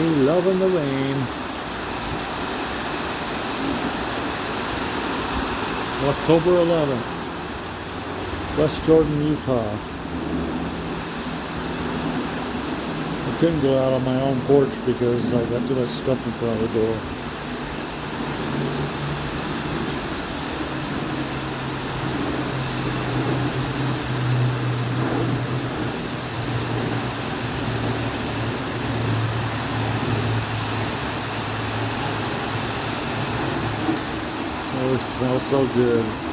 Me loving the rain. October 11th, West Jordan, Utah. I couldn't go out on my own porch because I got too much stuff in front of the door. Oh, it smells so good.